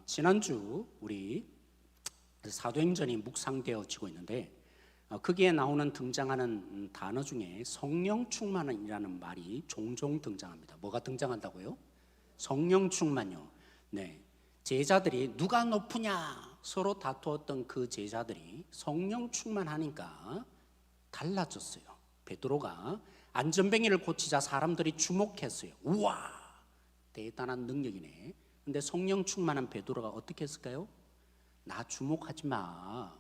지난주 우리 사도행전이 묵상되어지고 있는데 거기에 나오는 등장하는 단어 중에 성령 충만이라는 말이 종종 등장합니다. 뭐가 등장한다고요? 성령 충만요. 네, 제자들이 누가 높으냐 서로 다투었던 그 제자들이 성령 충만하니까 달라졌어요. 베드로가 안전뱅이를 고치자 사람들이 주목했어요. 우와, 대단한 능력이네. 근데 성령 충만한 베드로가 어떻게 했을까요? 나 주목하지 마.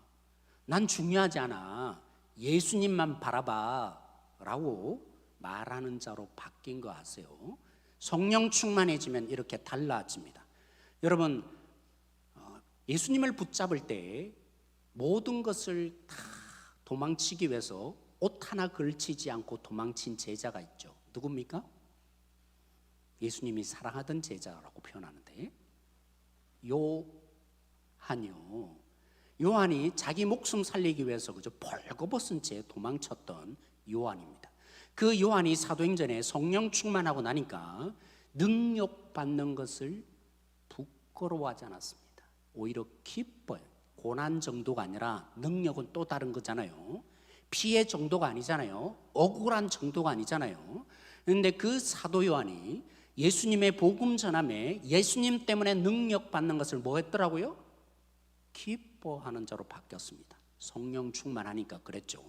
난 중요하지 않아. 예수님만 바라봐 라고 말하는 자로 바뀐 거 아세요? 성령 충만해지면 이렇게 달라집니다. 여러분, 예수님을 붙잡을 때 모든 것을 다 도망치기 위해서 옷 하나 걸치지 않고 도망친 제자가 있죠. 누굽니까? 예수님이 사랑하던 제자라고 표현하는데 요한이요. 요한이 자기 목숨 살리기 위해서 그저 벌거벗은 채 도망쳤던 요한입니다. 그 요한이 사도행전에 성령 충만하고 나니까 능력 받는 것을 부끄러워하지 않았습니다. 오히려 기뻐요. 고난 정도가 아니라 능력은 또 다른 거잖아요. 피해 정도가 아니잖아요. 억울한 정도가 아니잖아요. 그런데 그 사도 요한이 예수님의 복음 전함에 예수님 때문에 능력 받는 것을 뭐 했더라고요? 기뻐하는 자로 바뀌었습니다. 성령 충만하니까 그랬죠.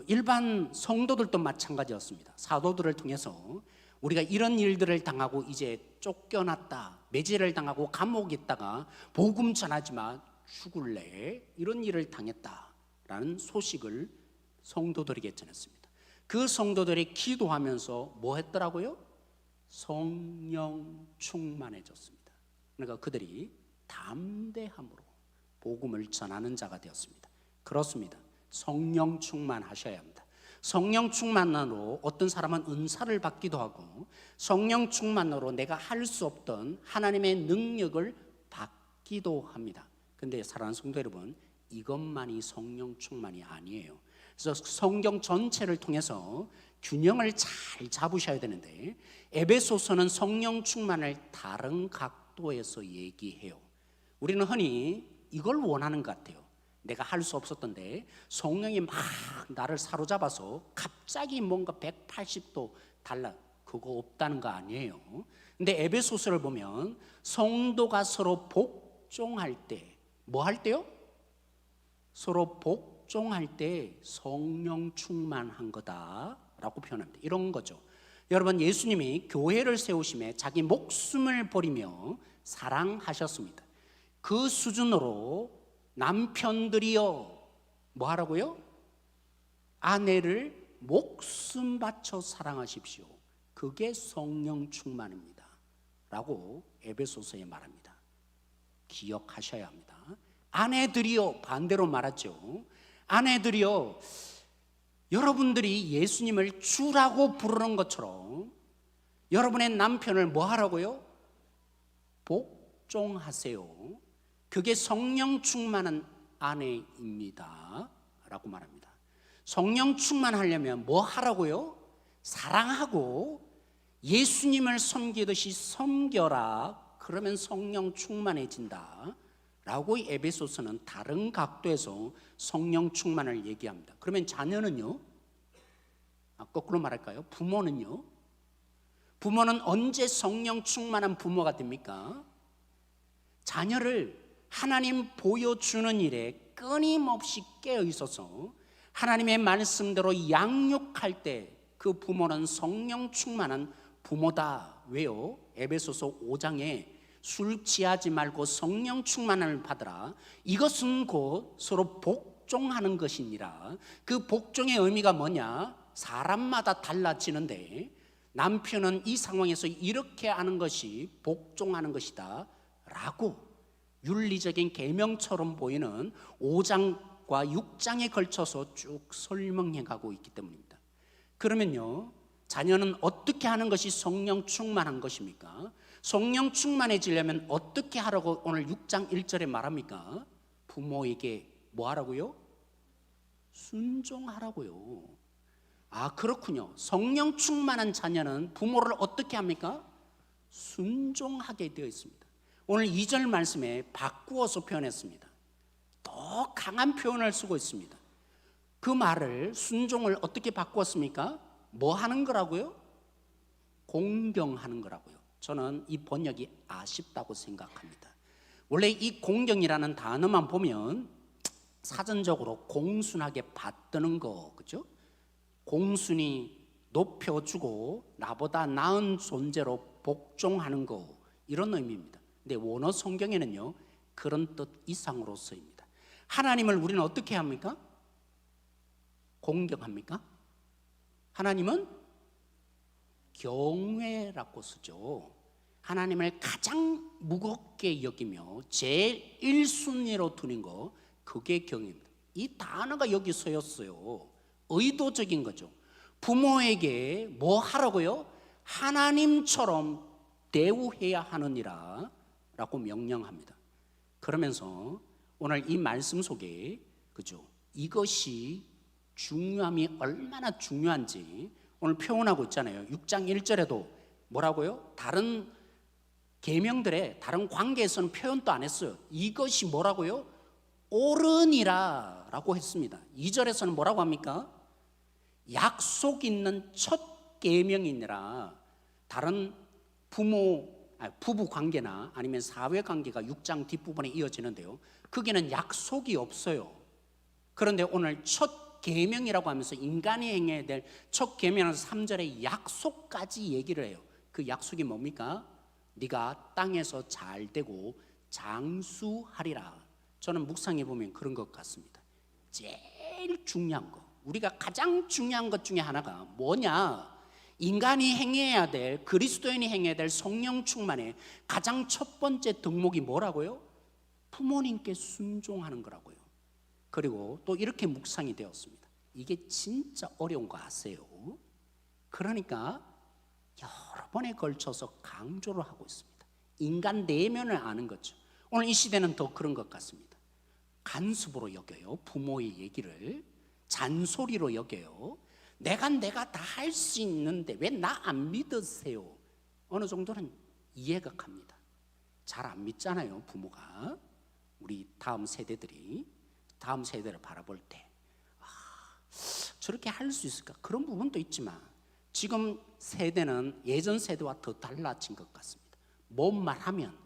일반 성도들도 마찬가지였습니다. 사도들을 통해서 우리가 이런 일들을 당하고 이제 쫓겨났다, 매질을 당하고 감옥에 있다가 복음 전하지 마, 죽을래, 이런 일을 당했다라는 소식을 성도들에게 전했습니다. 그 성도들이 기도하면서 뭐 했더라고요? 성령 충만해졌습니다. 그러니까 그들이 담대함으로 복음을 전하는 자가 되었습니다. 그렇습니다. 성령 충만하셔야 합니다. 성령 충만으로 어떤 사람은 은사를 받기도 하고 성령 충만으로 내가 할 수 없던 하나님의 능력을 받기도 합니다. 그런데 사랑하는 성도 여러분, 이것만이 성령 충만이 아니에요. 그래서 성경 전체를 통해서 균형을 잘 잡으셔야 되는데 에베소서는 성령 충만을 다른 각도에서 얘기해요. 우리는 흔히 이걸 원하는 것 같아요. 내가 할 수 없었던데 성령이 막 나를 사로잡아서 갑자기 뭔가 180도 달라. 그거 없다는 거 아니에요. 근데 에베소서를 보면 성도가 서로 복종할 때 뭐 할 때요? 서로 복종할 때 성령 충만한 거다라고 표현합니다. 이런 거죠. 여러분, 예수님이 교회를 세우심에 자기 목숨을 버리며 사랑하셨습니다. 그 수준으로 남편들이여 뭐 하라고요? 아내를 목숨 바쳐 사랑하십시오. 그게 성령 충만입니다 라고 에베소서에 말합니다. 기억하셔야 합니다. 아내들이여, 반대로 말하죠. 아내들이여, 여러분들이 예수님을 주라고 부르는 것처럼 여러분의 남편을 뭐 하라고요? 복종하세요. 그게 성령 충만한 아내입니다 라고 말합니다. 성령 충만하려면 뭐 하라고요? 사랑하고 예수님을 섬기듯이 섬겨라. 그러면 성령 충만해진다 라고 에베소서는 다른 각도에서 성령 충만을 얘기합니다. 그러면 자녀는요? 거꾸로 말할까요? 부모는요? 부모는 언제 성령 충만한 부모가 됩니까? 자녀를 하나님 보여주는 일에 끊임없이 깨어 있어서 하나님의 말씀대로 양육할 때 그 부모는 성령 충만한 부모다. 왜요? 에베소서 5장에 술 취하지 말고 성령 충만을 받으라. 이것은 곧 서로 복종하는 것이니라. 그 복종의 의미가 뭐냐? 사람마다 달라지는데 남편은 이 상황에서 이렇게 하는 것이 복종하는 것이다 라고 윤리적인 계명처럼 보이는 5장과 6장에 걸쳐서 쭉 설명해 가고 있기 때문입니다. 그러면요, 자녀는 어떻게 하는 것이 성령 충만한 것입니까? 성령 충만해지려면 어떻게 하라고 오늘 6장 1절에 말합니까? 부모에게 뭐 하라고요? 순종하라고요. 아, 그렇군요. 성령 충만한 자녀는 부모를 어떻게 합니까? 순종하게 되어 있습니다. 오늘 2절 말씀에 바꾸어서 표현했습니다. 더 강한 표현을 쓰고 있습니다. 그 말을, 순종을 어떻게 바꾸었습니까? 뭐 하는 거라고요? 공경하는 거라고요. 저는 이 번역이 아쉽다고 생각합니다. 원래 이 공경이라는 단어만 보면 사전적으로 공순하게 받드는 거, 그죠? 공순히 높여주고 나보다 나은 존재로 복종하는 거, 이런 의미입니다. 근데 원어 성경에는요, 그런 뜻 이상으로 쓰입니다. 하나님을 우리는 어떻게 합니까? 공경합니까? 하나님은 경외라고 쓰죠. 하나님을 가장 무겁게 여기며 제일 1순위로 두는 거, 그게 경외입니다. 이 단어가 여기 쓰였어요. 의도적인 거죠. 부모에게 뭐 하라고요? 하나님처럼 대우해야 하느니라 라고 명령합니다. 그러면서 오늘 이 말씀 속에, 그죠, 이것이 중요함이 얼마나 중요한지 오늘 표현하고 있잖아요. 6장 1절에도 뭐라고요? 다른 계명들의 다른 관계에서는 표현도 안 했어요. 이것이 뭐라고요? 옳으니라 라고 했습니다. 2절에서는 뭐라고 합니까? 약속 있는 첫 계명이니라. 다른 부부 관계나 아니면 사회 관계가 6장 뒷부분에 이어지는데요, 거기는 약속이 없어요. 그런데 오늘 첫 계명이라고 하면서 인간이 행해야 될 첫 계명은 3절에 약속까지 얘기를 해요. 그 약속이 뭡니까? 네가 땅에서 잘 되고 장수하리라. 저는 묵상해 보면 그런 것 같습니다. 제일 중요한 거, 우리가 가장 중요한 것 중에 하나가 뭐냐? 인간이 행해야 될, 그리스도인이 행해야 될 성령 충만의 가장 첫 번째 덕목이 뭐라고요? 부모님께 순종하는 거라고요. 그리고 또 이렇게 묵상이 되었습니다. 이게 진짜 어려운 거 아세요? 그러니까 여러 번에 걸쳐서 강조를 하고 있습니다. 인간 내면을 아는 거죠. 오늘 이 시대는 더 그런 것 같습니다. 간섭으로 여겨요. 부모의 얘기를 잔소리로 여겨요. 내가 다 할 수 있는데 왜 나 안 믿으세요? 어느 정도는 이해가 갑니다. 잘 안 믿잖아요, 부모가. 우리 다음 세대들이 다음 세대를 바라볼 때 저렇게 할 수 있을까? 그런 부분도 있지만 지금 세대는 예전 세대와 더 달라진 것 같습니다. 뭔 말하면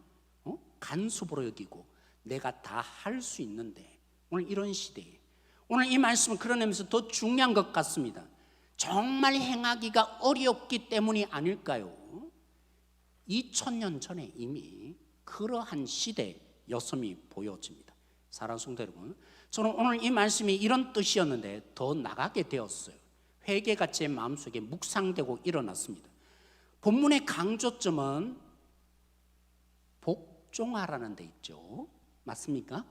간섭으로 여기고 내가 다 할 수 있는데, 오늘 이런 시대에 오늘 이 말씀은 그런 의미에서 더 중요한 것 같습니다. 정말 행하기가 어렵기 때문이 아닐까요? 2000년 전에 이미 그러한 시대였음이 보여집니다. 사랑하는 성도 여러분, 저는 오늘 이 말씀이 이런 뜻이었는데 더 나가게 되었어요. 회개가 제 마음속에 묵상되고 일어났습니다. 본문의 강조점은 복종하라는 데 있죠. 맞습니까?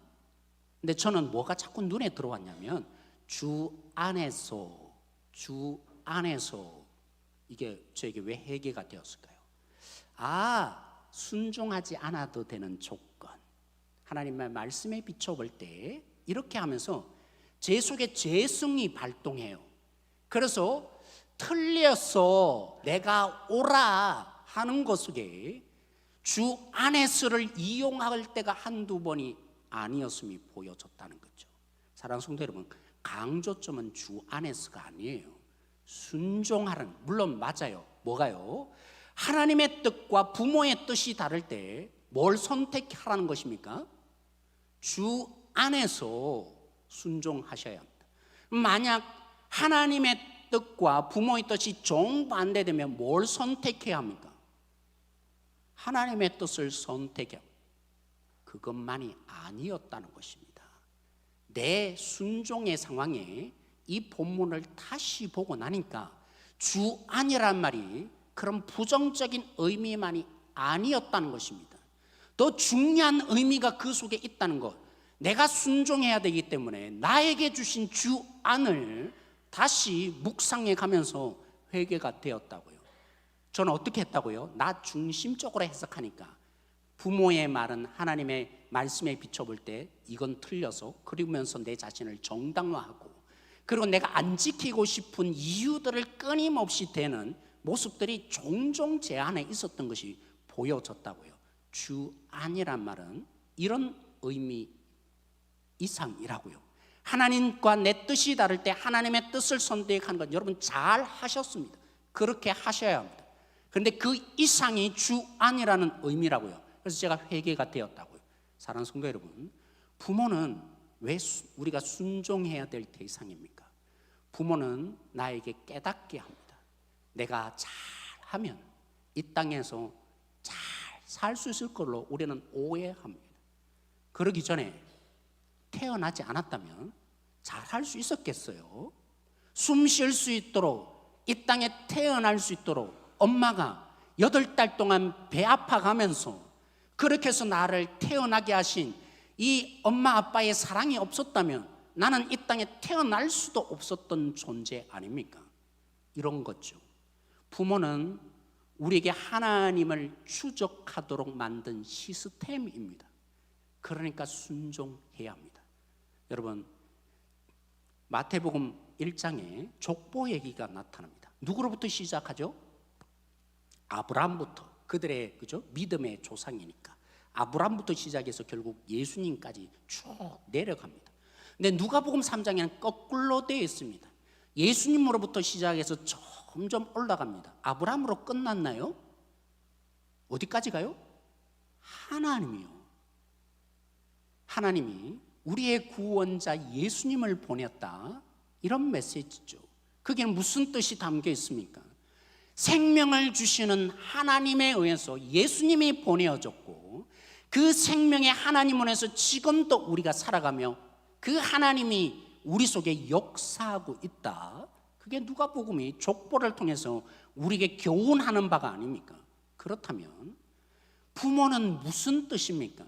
근데 저는 뭐가 자꾸 눈에 들어왔냐면 주 안에서 이게 저에게 왜 회개가 되었을까요? 순종하지 않아도 되는 조건, 하나님의 말씀에 비춰볼 때 이렇게 하면서 제 속에 죄성이 발동해요. 그래서 틀려서 내가 옳아 하는 것 속에 주 안에서를 이용할 때가 한두 번이 아니었음이 보여졌다는 거죠. 사랑하는 성도 여러분, 강조점은 주 안에서가 아니에요. 순종하라는, 물론 맞아요. 뭐가요? 하나님의 뜻과 부모의 뜻이 다를 때 뭘 선택하라는 것입니까? 주 안에서 순종하셔야 합니다. 만약 하나님의 뜻과 부모의 뜻이 정반대되면 뭘 선택해야 합니까? 하나님의 뜻을 선택해야 합니다. 그것만이 아니었다는 것입니다. 내 순종의 상황에 이 본문을 다시 보고 나니까 주 안이란 말이 그런 부정적인 의미만이 아니었다는 것입니다. 더 중요한 의미가 그 속에 있다는 것, 내가 순종해야 되기 때문에 나에게 주신 주 안을 다시 묵상해 가면서 회개가 되었다고요. 저는 어떻게 했다고요? 나 중심적으로 해석하니까 부모의 말은 하나님의 말씀에 비춰볼 때 이건 틀려서, 그러면서 내 자신을 정당화하고, 그리고 내가 안 지키고 싶은 이유들을 끊임없이 대는 모습들이 종종 제 안에 있었던 것이 보여졌다고요. 주 안이란 말은 이런 의미 이상이라고요. 하나님과 내 뜻이 다를 때 하나님의 뜻을 선택하는 것 여러분 잘 하셨습니다. 그렇게 하셔야 합니다. 그런데 그 이상이 주 안이라는 의미라고요. 그래서 제가 회개가 되었다고요. 사랑하는 성도 여러분, 부모는 왜 우리가 순종해야 될 대상입니까? 부모는 나에게 깨닫게 합니다. 내가 잘하면 이 땅에서 잘 살 수 있을 걸로 우리는 오해합니다. 그러기 전에 태어나지 않았다면 잘할 수 있었겠어요? 숨 쉴 수 있도록 이 땅에 태어날 수 있도록 엄마가 8달 동안 배 아파가면서 그렇게 해서 나를 태어나게 하신 이 엄마 아빠의 사랑이 없었다면 나는 이 땅에 태어날 수도 없었던 존재 아닙니까? 이런 거죠. 부모는 우리에게 하나님을 추적하도록 만든 시스템입니다. 그러니까 순종해야 합니다. 여러분, 마태복음 1장에 족보 얘기가 나타납니다. 누구로부터 시작하죠? 아브라함부터. 그들의 그죠? 믿음의 조상이니까 아브라함부터 시작해서 결국 예수님까지 쭉 내려갑니다. 근데 누가복음 3장에는 거꾸로 되어 있습니다. 예수님으로부터 시작해서 점점 올라갑니다. 아브라함으로 끝났나요? 어디까지 가요? 하나님이요. 하나님이 우리의 구원자 예수님을 보냈다. 이런 메시지죠. 그게 무슨 뜻이 담겨 있습니까? 생명을 주시는 하나님에 의해서 예수님이 보내어졌고 그 생명의 하나님 안에서 지금도 우리가 살아가며 그 하나님이 우리 속에 역사하고 있다. 그게 누가복음이 족보를 통해서 우리에게 교훈하는 바가 아닙니까? 그렇다면 부모는 무슨 뜻입니까?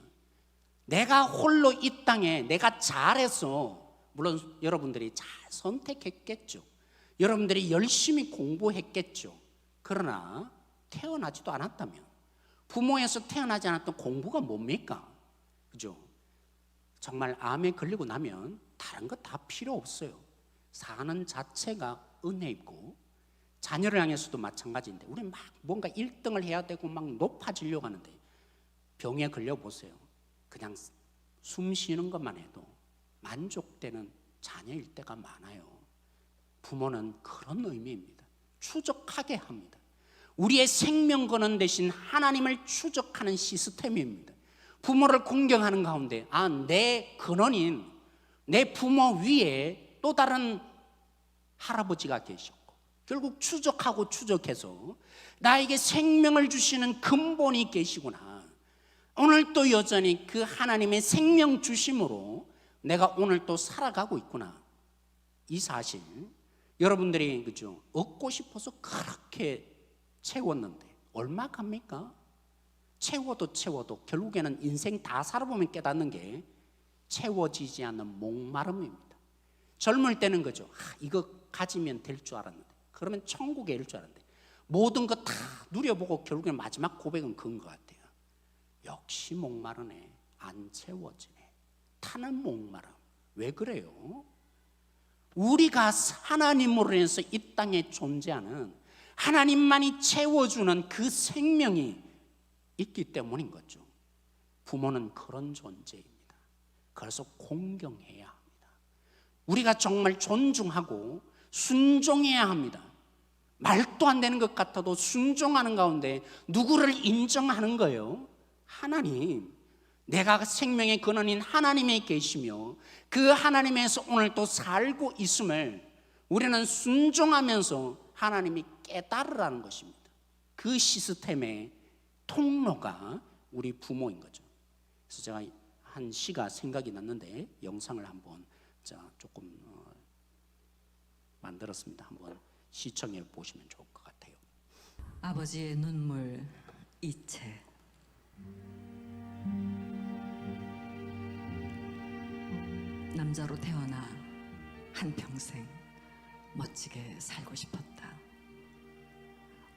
내가 홀로 이 땅에 내가 잘해서 물론 여러분들이 잘 선택했겠죠. 여러분들이 열심히 공부했겠죠. 그러나 태어나지도 않았다면 부모에서 태어나지 않았던 공부가 뭡니까? 그죠? 정말 암에 걸리고 나면 다른 거 다 필요 없어요. 사는 자체가 은혜이고 자녀를 향해서도 마찬가지인데 우리 막 뭔가 1등을 해야 되고 막 높아지려고 하는데 병에 걸려보세요. 그냥 숨 쉬는 것만 해도 만족되는 자녀일 때가 많아요. 부모는 그런 의미입니다. 추적하게 합니다. 우리의 생명 근원 대신 하나님을 추적하는 시스템입니다. 부모를 공경하는 가운데 내 근원인 내 부모 위에 또 다른 할아버지가 계셨고 결국 추적하고 추적해서 나에게 생명을 주시는 근본이 계시구나. 오늘 또 여전히 그 하나님의 생명 주심으로 내가 오늘 또 살아가고 있구나. 이 사실 여러분들이 그죠? 얻고 싶어서 그렇게 채웠는데 얼마 갑니까? 채워도 결국에는 인생 다 살아보면 깨닫는 게 채워지지 않는 목마름입니다. 젊을 때는 그죠? 이거 가지면 될 줄 알았는데 그러면 천국에 이를 줄 알았는데 모든 거 다 누려보고 결국엔 마지막 고백은 그건 것 같아요. 역시 목마르네. 안 채워지네. 타는 목마름. 왜 그래요? 우리가 하나님으로 인해서 이 땅에 존재하는 하나님만이 채워주는 그 생명이 있기 때문인 거죠. 부모는 그런 존재입니다. 그래서 공경해야 합니다. 우리가 정말 존중하고 순종해야 합니다. 말도 안 되는 것 같아도 순종하는 가운데 누구를 인정하는 거예요? 하나님. 내가 생명의 근원인 하나님에 계시며 그 하나님에서 오늘 또 살고 있음을 우리는 순종하면서 하나님이 깨달으라는 것입니다. 그 시스템의 통로가 우리 부모인 거죠. 그래서 제가 한 시가 생각이 났는데 영상을 한번 조금 만들었습니다. 한번 시청해 보시면 좋을 것 같아요. 아버지의 눈물 이체. 남자로 태어나 한평생 멋지게 살고 싶었다.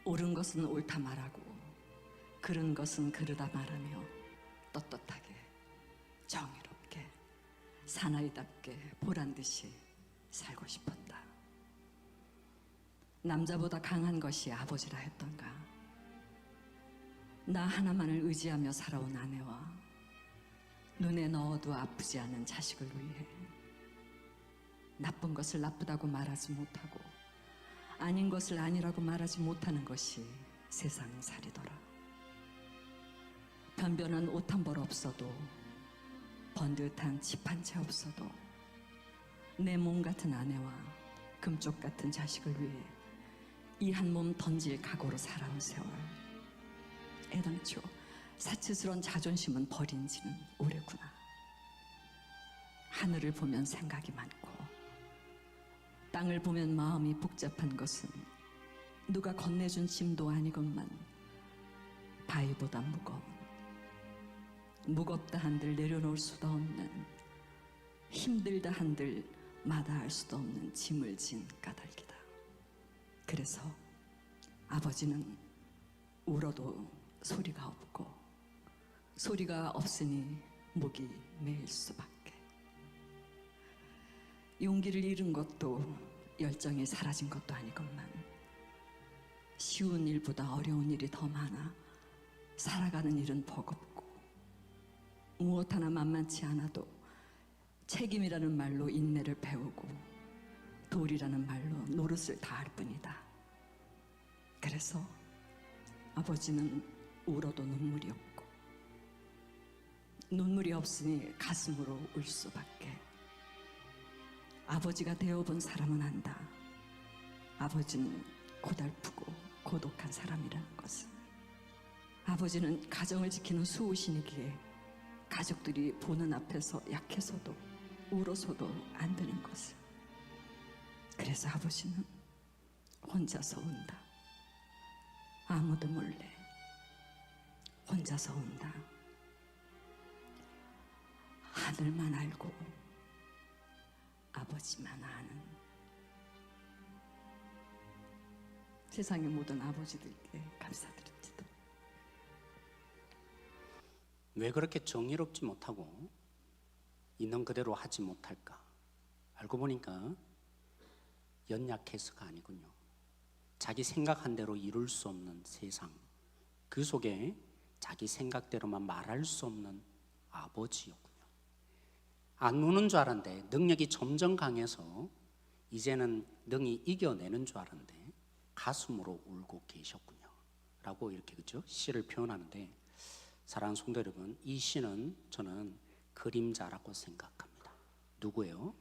옳은 것은 옳다 말하고 그른 것은 그르다 말하며 떳떳하게 정의롭게 사나이답게 보란듯이 살고 싶었다. 남자보다 강한 것이 아버지라 했던가. 나 하나만을 의지하며 살아온 아내와 눈에 넣어도 아프지 않은 자식을 위해 나쁜 것을 나쁘다고 말하지 못하고 아닌 것을 아니라고 말하지 못하는 것이 세상살이더라. 변변한 옷 한 벌 없어도 번듯한 집 한 채 없어도 내 몸 같은 아내와 금쪽 같은 자식을 위해 이 한 몸 던질 각오로 살아온 세월. 애당초 사치스러운 자존심은 버린 지는 오래구나. 하늘을 보면 생각이 많고 땅을 보면 마음이 복잡한 것은 누가 건네준 짐도 아니건만 바위보다 무겁다 한들 내려놓을 수도 없는, 힘들다 한들 마다할 수도 없는 짐을 진 까닭이다. 그래서 아버지는 울어도 소리가 없고 소리가 없으니 목이 메일 수밖에. 용기를 잃은 것도 열정이 사라진 것도 아니건만 쉬운 일보다 어려운 일이 더 많아 살아가는 일은 버겁고 무엇 하나 만만치 않아도 책임이라는 말로 인내를 배우고 도리라는 말로 노릇을 다할 뿐이다. 그래서 아버지는 울어도 눈물이 없고 눈물이 없으니 가슴으로 울 수밖에. 아버지가 되어본 사람은 안다. 아버지는 고달프고 고독한 사람이라는 것을. 아버지는 가정을 지키는 수호신이기에 가족들이 보는 앞에서 약해서도 울어서도 안 되는 것을. 그래서 아버지는 혼자서 운다. 아무도 몰래 혼자서 운다. 하늘만 알고 아버지만 아는. 세상의 모든 아버지들께 감사드립니다. 왜 그렇게 정의롭지 못하고 있는 그대로 하지 못할까? 알고 보니까 연약해서가 아니군요. 자기 생각한 대로 이룰 수 없는 세상, 그 속에 자기 생각대로만 말할 수 없는 아버지였군요. 안 우는 줄 알았는데 능력이 점점 강해서 이제는 능히 이겨내는 줄 알았는데 가슴으로 울고 계셨군요 라고 이렇게 그죠? 시를 표현하는데, 사랑하는 성도 여러분, 이 시는 저는 그림자라고 생각합니다. 누구예요?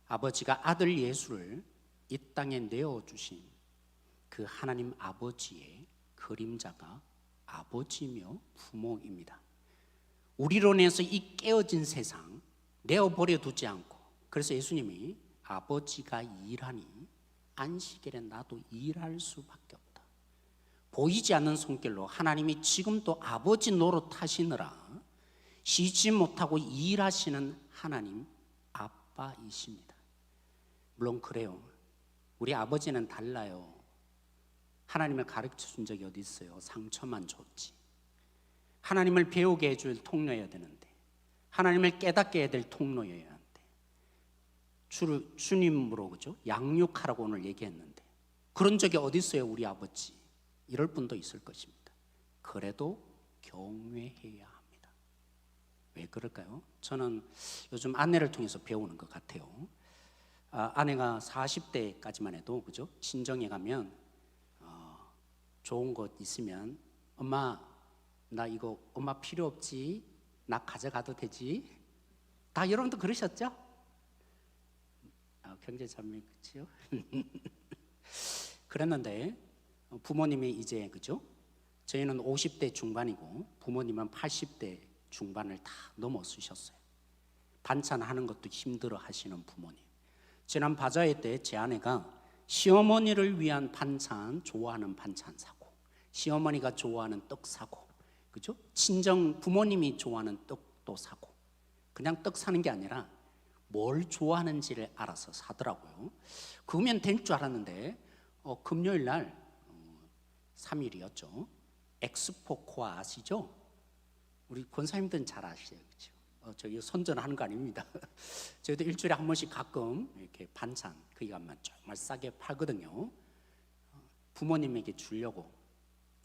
아버지가 아들 예수를 이 땅에 내어주신 그 하나님 아버지의 그림자가 아버지며 부모입니다. 우리로 인해서 이 깨어진 세상 내어버려 두지 않고, 그래서 예수님이 아버지가 일하니 안식일에 나도 일할 수밖에 없다. 보이지 않는 손길로 하나님이 지금도 아버지 노릇하시느라 쉬지 못하고 일하시는 하나님 아빠이십니다. 물론 그래요. 우리 아버지는 달라요. 하나님을 가르쳐 준 적이 어디 있어요? 상처만 줬지. 하나님을 배우게 해줄 통로여야 되는데, 하나님을 깨닫게 해야 될 통로여야 하는데, 주님으로 그죠? 양육하라고 오늘 얘기했는데 그런 적이 어디 있어요? 우리 아버지. 이럴 분도 있을 것입니다. 그래도 경외해야 합니다. 왜 그럴까요? 저는 요즘 아내를 통해서 배우는 것 같아요. 아내가 40대까지만 해도 그죠? 친정에 가면 좋은 것 있으면 엄마 나 이거 엄마 필요 없지? 나 가져가도 되지? 다 여러분도 그러셨죠? 경제자매 그렇죠? 그랬는데 부모님이 이제 그죠? 저희는 50대 중반이고 부모님은 80대 중반을 다 넘어서셨어요. 반찬 하는 것도 힘들어 하시는 부모님. 지난 바자회 때 제 아내가 시어머니를 위한 반찬, 좋아하는 반찬 사고, 시어머니가 좋아하는 떡 사고, 그죠? 친정 부모님이 좋아하는 떡도 사고, 그냥 떡 사는 게 아니라 뭘 좋아하는지를 알아서 사더라고요. 그러면 될 줄 알았는데 금요일 날 3일이었죠. 엑스포코아 아시죠? 우리 권사님들은 잘 아시죠? 저기 선전하는 거 아닙니다. 저희도 일주일에 한 번씩 가끔 이렇게 반찬 그 기간만 정말 싸게 팔거든요. 부모님에게 주려고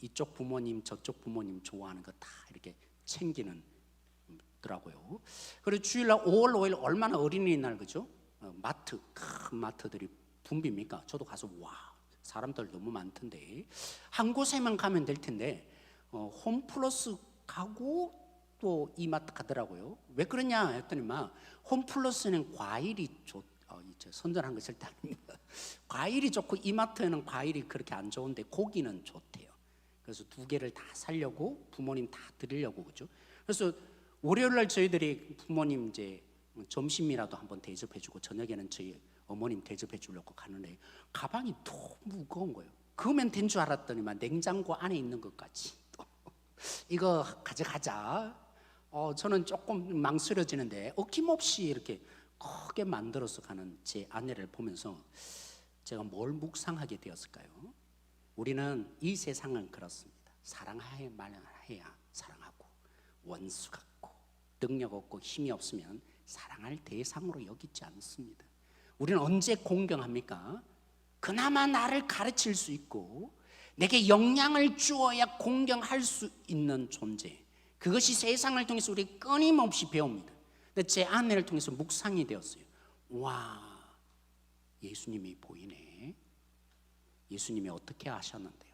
이쪽 부모님 저쪽 부모님 좋아하는 거 다 이렇게 챙기는 더라고요. 그리고 주일날 5월 5일 얼마나 어린이날 그죠? 마트 큰 마트들이 붐빕니까? 저도 가서 와 사람들 너무 많던데 한 곳에만 가면 될 텐데 홈플러스 가고 또 이마트 가더라고요. 왜 그러냐 했더니 막 홈플러스는 과일이 이제 선전한 것일 때 아닙니다. 과일이 좋고 이마트에는 과일이 그렇게 안 좋은데 고기는 좋대요. 그래서 두 개를 다 사려고 부모님 다 드리려고 그죠? 그래서 월요일날 저희들이 부모님 이제 점심이라도 한번 대접해주고 저녁에는 저희 어머님 대접해주려고 가는데 가방이 너무 무거운 거예요. 그거면 된 줄 알았더니만 냉장고 안에 있는 것까지 이거 가져가자. 저는 조금 망설여지는데 어김없이 이렇게 크게 만들어서 가는 제 아내를 보면서 제가 뭘 묵상하게 되었을까요? 우리는 이 세상은 그렇습니다. 사랑해야만 해야 사랑하고 원수 같고 능력 없고 힘이 없으면 사랑할 대상으로 여기지 않습니다. 우리는 언제 공경합니까? 그나마 나를 가르칠 수 있고 내게 영향을 주어야 공경할 수 있는 존재, 그것이 세상을 통해서 우리 끊임없이 배웁니다. 근데 제 아내를 통해서 묵상이 되었어요. 와, 예수님이 보이네. 예수님이 어떻게 하셨는데요?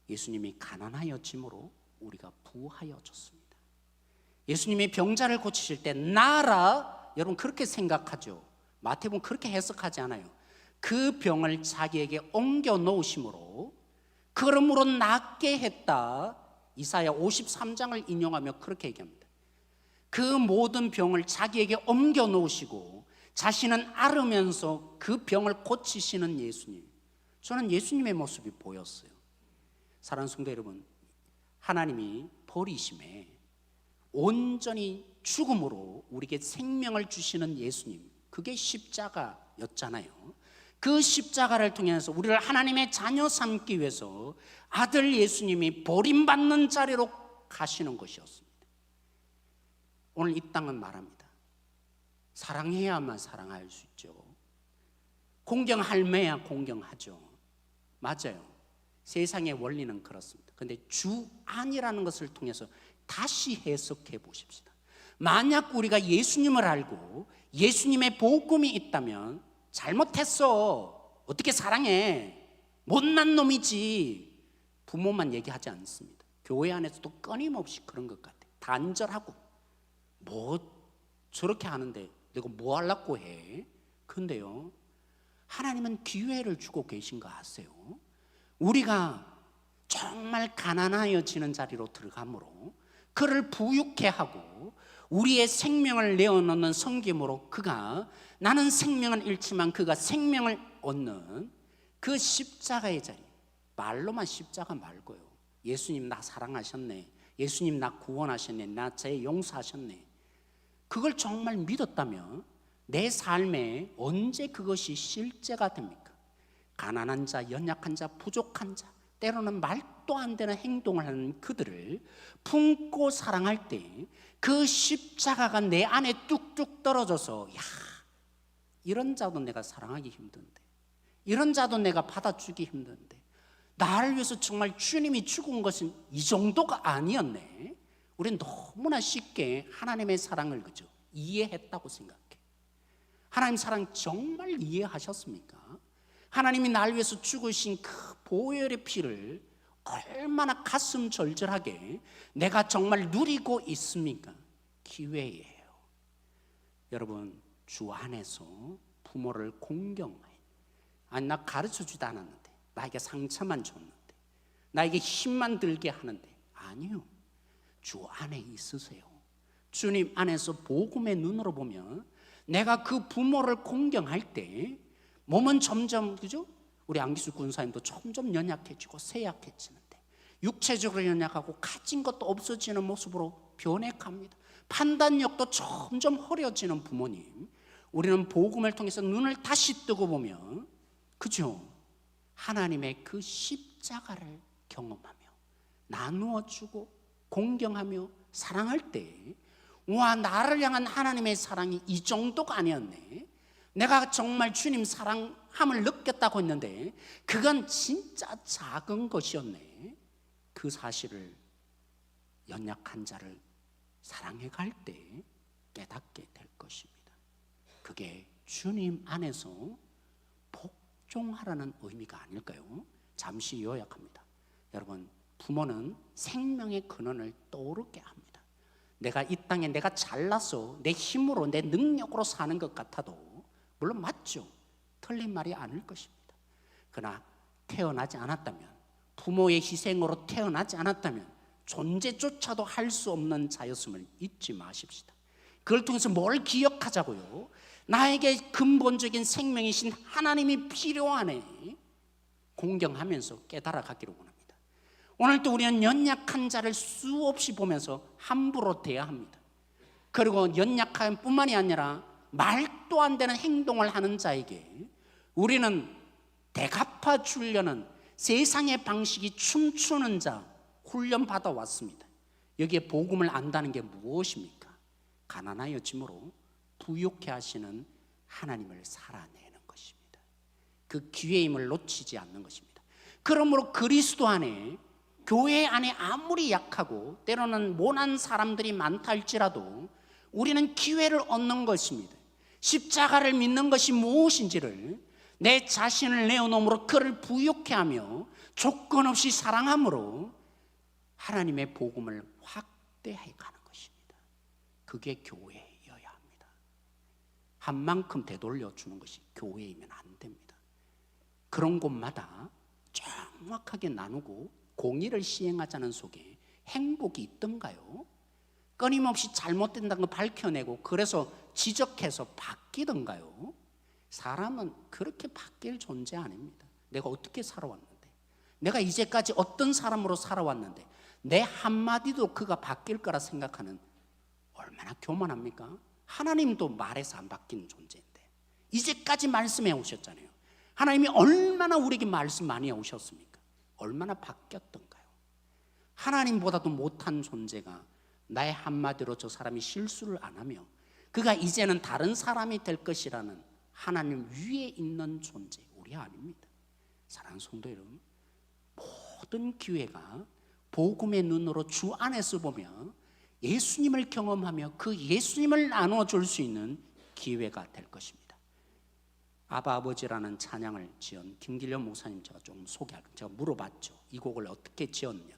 예수님이 가난하여짐으로 우리가 부하여졌습니다. 예수님이 병자를 고치실 때 나라, 여러분 그렇게 생각하죠. 마태복음 그렇게 해석하지 않아요. 그 병을 자기에게 옮겨 놓으심으로 그러므로 낫게 했다. 이사야 53장을 인용하며 그렇게 얘기합니다. 그 모든 병을 자기에게 옮겨 놓으시고 자신은 앓으면서 그 병을 고치시는 예수님. 저는 예수님의 모습이 보였어요. 사랑하는 성도 여러분, 하나님이 버리심에 온전히 죽음으로 우리에게 생명을 주시는 예수님, 그게 십자가였잖아요. 그 십자가를 통해서 우리를 하나님의 자녀 삼기 위해서 아들 예수님이 버림받는 자리로 가시는 것이었습니다. 오늘 이 땅은 말합니다. 사랑해야만 사랑할 수 있죠. 공경할매야 공경하죠. 맞아요. 세상의 원리는 그렇습니다. 그런데 주 안이라는 것을 통해서 다시 해석해 보십시다. 만약 우리가 예수님을 알고 예수님의 복음이 있다면 잘못했어, 어떻게 사랑해, 못난 놈이지, 부모만 얘기하지 않습니다. 교회 안에서도 끊임없이 그런 것 같아요. 단절하고 뭐 저렇게 하는데 내가 뭐 하려고 해. 근데요, 하나님은 기회를 주고 계신 거 아세요? 우리가 정말 가난하여지는 자리로 들어가므로 그를 부유케 하고 우리의 생명을 내어놓는 성김으로 그가, 나는 생명을 잃지만 그가 생명을 얻는 그 십자가의 자리, 말로만 십자가 말고요, 예수님 나 사랑하셨네, 예수님 나 구원하셨네, 나 죄 용서하셨네, 그걸 정말 믿었다면 내 삶에 언제 그것이 실제가 됩니까? 가난한 자, 연약한 자, 부족한 자, 때로는 말도 안 되는 행동을 하는 그들을 품고 사랑할 때 그 십자가가 내 안에 뚝뚝 떨어져서, 야, 이런 자도 내가 사랑하기 힘든데, 이런 자도 내가 받아주기 힘든데, 나를 위해서 정말 주님이 죽은 것은 이 정도가 아니었네. 우리는 너무나 쉽게 하나님의 사랑을 그죠 이해했다고 생각해. 하나님 사랑 정말 이해하셨습니까? 하나님이 나를 위해서 죽으신 그 보혈의 피를 얼마나 가슴 절절하게 내가 정말 누리고 있습니까? 기회예요. 여러분, 주 안에서 부모를 공경해. 아니, 나 가르쳐주지도 않았는데, 나에게 상처만 줬는데, 나에게 힘만 들게 하는데, 아니요. 주 안에 있으세요. 주님 안에서 복음의 눈으로 보면 내가 그 부모를 공경할 때 몸은 점점, 그죠? 우리 안기수 군사님도 점점 연약해지고 쇠약해지는데, 육체적으로 연약하고 가진 것도 없어지는 모습으로 변해갑니다. 판단력도 점점 흐려지는 부모님, 우리는 복음을 통해서 눈을 다시 뜨고 보면, 그죠? 하나님의 그 십자가를 경험하며 나누어 주고 공경하며 사랑할 때, 와, 나를 향한 하나님의 사랑이 이 정도가 아니었네. 내가 정말 주님 사랑함을 느꼈다고 했는데 그건 진짜 작은 것이었네. 그 사실을 연약한 자를 사랑해 갈 때 깨닫게 될 것입니다. 그게 주님 안에서 복종하라는 의미가 아닐까요? 잠시 요약합니다. 여러분, 부모는 생명의 근원을 떠오르게 합니다. 내가 이 땅에 내가 잘나서 내 힘으로 내 능력으로 사는 것 같아도 물론 맞죠. 틀린 말이 아닐 것입니다. 그러나 태어나지 않았다면, 부모의 희생으로 태어나지 않았다면 존재조차도 할 수 없는 자였음을 잊지 마십시다. 그걸 통해서 뭘 기억하자고요? 나에게 근본적인 생명이신 하나님이 필요하네. 공경하면서 깨달아가기를 원합니다. 오늘도 우리는 연약한 자를 수없이 보면서 함부로 대해야 합니다. 그리고 연약한 뿐만이 아니라 말도 안 되는 행동을 하는 자에게 우리는 대갚아 주려는 세상의 방식이 춤추는 자 훈련받아 왔습니다. 여기에 복음을 안다는 게 무엇입니까? 가난하여짐으로 부유케 하시는 하나님을 살아내는 것입니다. 그 기회임을 놓치지 않는 것입니다. 그러므로 그리스도 안에, 교회 안에 아무리 약하고 때로는 모난 사람들이 많다 할지라도 우리는 기회를 얻는 것입니다. 십자가를 믿는 것이 무엇인지를, 내 자신을 내어놓음으로 그를 부유케 하며 조건 없이 사랑함으로 하나님의 복음을 확대해 가는 것입니다. 그게 교회여야 합니다. 한 만큼 되돌려 주는 것이 교회이면 안 됩니다. 그런 곳마다 정확하게 나누고 공의를 시행하자는 속에 행복이 있던가요? 끊임없이 잘못된다는 걸 밝혀내고 그래서 지적해서 바뀌던가요? 사람은 그렇게 바뀔 존재 아닙니다. 내가 어떻게 살아왔는데, 내가 이제까지 어떤 사람으로 살아왔는데 내 한마디도 그가 바뀔 거라 생각하는, 얼마나 교만합니까? 하나님도 말해서 안 바뀌는 존재인데 이제까지 말씀해 오셨잖아요. 하나님이 얼마나 우리에게 말씀 많이 오셨습니까? 얼마나 바뀌었던가요? 하나님보다도 못한 존재가 나의 한마디로 저 사람이 실수를 안 하며 그가 이제는 다른 사람이 될 것이라는 하나님 위에 있는 존재, 우리 아닙니다. 사랑하는 성도 여러분, 모든 기회가 복음의 눈으로 주 안에서 보며 예수님을 경험하며 그 예수님을 나눠줄 수 있는 기회가 될 것입니다. 아바 아버지라는 찬양을 지은 김길련 목사님 제가 좀 소개할게요. 제가 물어봤죠. 이 곡을 어떻게 지었냐.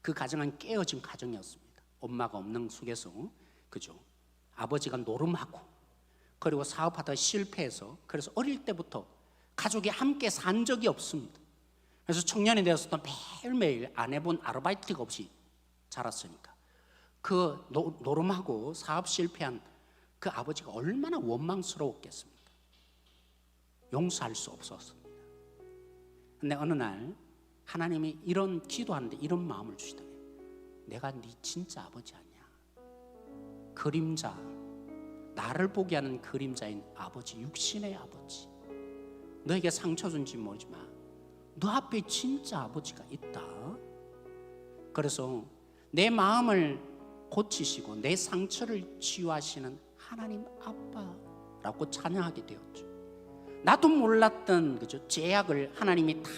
그 가정은 깨어진 가정이었습니다. 엄마가 없는 속에서, 그죠? 아버지가 노름하고 그리고 사업하다가 실패해서, 그래서 어릴 때부터 가족이 함께 산 적이 없습니다. 그래서 청년이 되어서도 매일매일 안 해본 아르바이트가 없이 자랐으니까 그 노름하고 사업 실패한 그 아버지가 얼마나 원망스러웠겠습니까? 용서할 수 없었습니다. 근데 어느 날 하나님이 이런 기도하는데 이런 마음을 주시더래요. 내가 네 진짜 아버지 아니야. 그림자, 나를 보게 하는 그림자인 아버지, 육신의 아버지. 너에게 상처 준지 모르지만 너 앞에 진짜 아버지가 있다. 그래서 내 마음을 고치시고 내 상처를 치유하시는 하나님 아빠라고 찬양하게 되었죠. 나도 몰랐던, 그죠, 죄악을 하나님이 다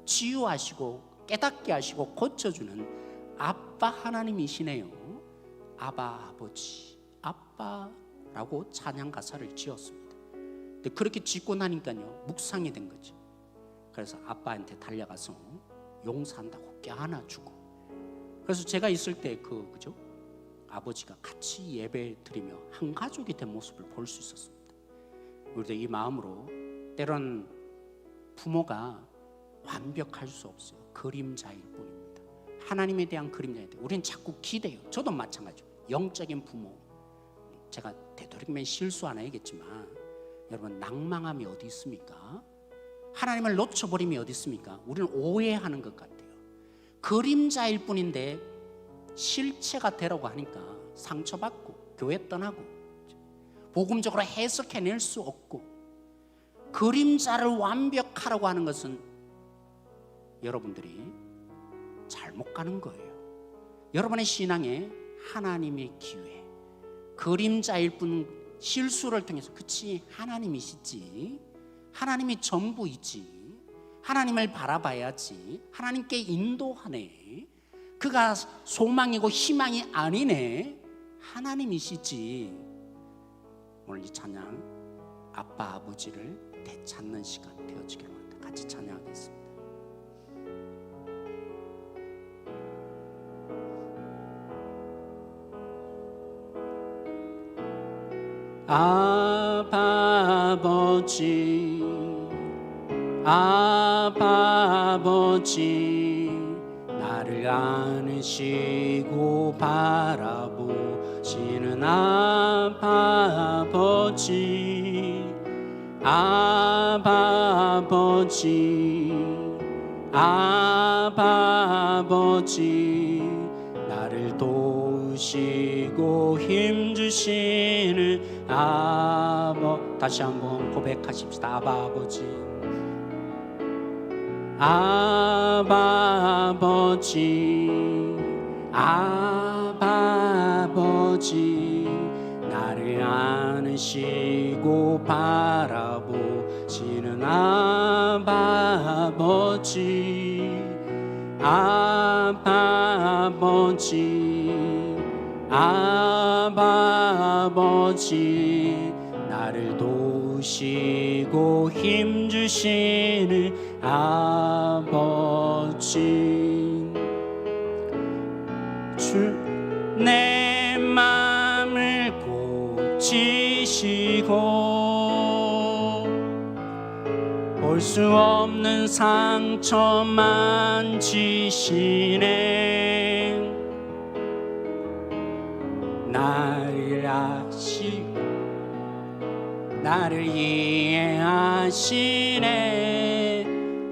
치유하시고 깨닫게 하시고 고쳐주는 아빠 하나님이시네요. 아바 아버지, 아빠라고 찬양 가사를 지었습니다. 근데 그렇게 짓고 나니까요, 묵상이 된 거죠. 그래서 아빠한테 달려가서 용서한다고 껴안아주고, 그래서 제가 있을 때 그죠, 아버지가 같이 예배 드리며 한 가족이 된 모습을 볼 수 있었습니다. 우리도 이 마음으로, 때론 부모가 완벽할 수 없어요. 그림자일 뿐입니다. 하나님에 대한 그림자인데 우리는 자꾸 기대요. 저도 마찬가지죠. 영적인 부모, 제가 되도록이면 실수 안 해야겠지만 여러분, 낭망함이 어디 있습니까? 하나님을 놓쳐버림이 어디 있습니까? 우리는 오해하는 것 같아요. 그림자일 뿐인데 실체가 되라고 하니까 상처받고 교회 떠나고 복음적으로 해석해낼 수 없고, 그림자를 완벽하라고 하는 것은 여러분들이 잘못 가는 거예요. 여러분의 신앙에 하나님의 기회, 그림자일 뿐 실수를 통해서, 그치, 하나님이시지, 하나님이 전부이지, 하나님을 바라봐야지. 하나님께 인도하네. 그가 소망이고 희망이 아니네. 하나님이시지. 오늘 이 찬양 아빠 아버지를 되찾는 시간 되어지기를 원합니다. 같이 찬양하겠습니다. 아빠 아버지, 아빠 아버지, 나를 안으시고 바라보시는 아빠 아버지, 아빠 아버지, 아빠 아버지, 나를 도우시고 힘주시는 다시 한번 고백하십시다. 아빠 아버지, 아빠 아버지, 아빠 아버지, 나를 안으시고 바라보시는 아빠 아버지, 아빠 아버지, 아빠 아버지, 나를 도우시고 힘주시는 아버지, 주 내 맘을 고치시고 볼 수 없는 상처 만지시네. 나를 아시고 나를 이해하시네.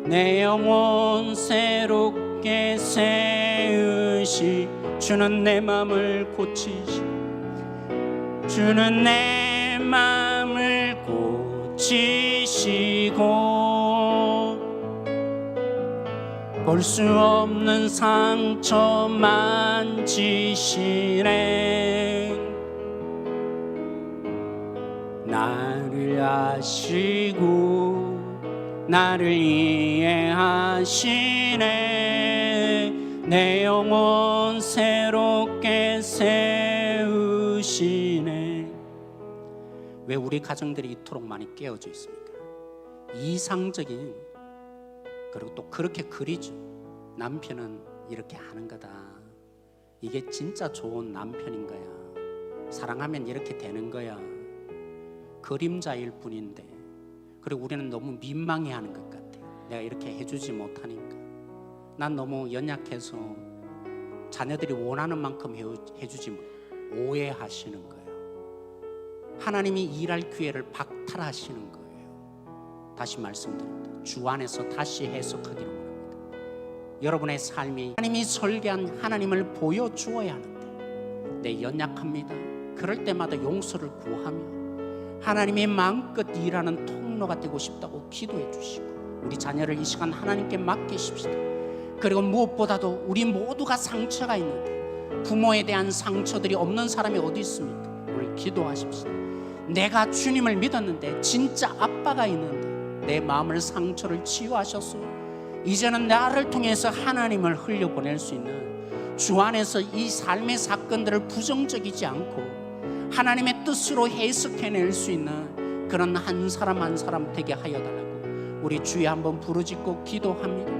내 영혼 새롭게 세우시. 주는 내 맘을 고치시. 주는 내 맘을 고치시고 볼 수 없는 상처 만지시네. 나를 아시고 나를 이해하시네. 내 영혼 새롭게 세우시네. 왜 우리 가정들이 이토록 많이 깨어져 있습니까? 이상적인, 그리고 또 그렇게 그리죠. 남편은 이렇게 하는 거다. 이게 진짜 좋은 남편인 거야. 사랑하면 이렇게 되는 거야. 그림자일 뿐인데, 그리고 우리는 너무 민망해하는 것 같아요. 내가 이렇게 해주지 못하니까. 난 너무 연약해서 자녀들이 원하는 만큼 해주지 못. 오해하시는 거예요. 하나님이 일할 기회를 박탈하시는 거예요. 다시 말씀드립니다. 주 안에서 다시 해석하기를 원합니다. 여러분의 삶이 하나님이 설계한 하나님을 보여주어야 하는데 내 연약합니다. 그럴 때마다 용서를 구하며 하나님이 마음껏 일하는 통로가 되고 싶다고 기도해 주시고 우리 자녀를 이 시간 하나님께 맡기십시다. 그리고 무엇보다도 우리 모두가 상처가 있는데 부모에 대한 상처들이 없는 사람이 어디 있습니까? 오늘 기도하십시다. 내가 주님을 믿었는데 진짜 아빠가 있는데 내 마음을 상처를 치유하셔서 이제는 나를 통해서 하나님을 흘려보낼 수 있는 주 안에서 이 삶의 사건들을 부정적이지 않고 하나님의 뜻으로 해석해낼 수 있는 그런 한 사람 한 사람 되게 하여 달라고 우리 주에 한번 부르짖고 기도합니다.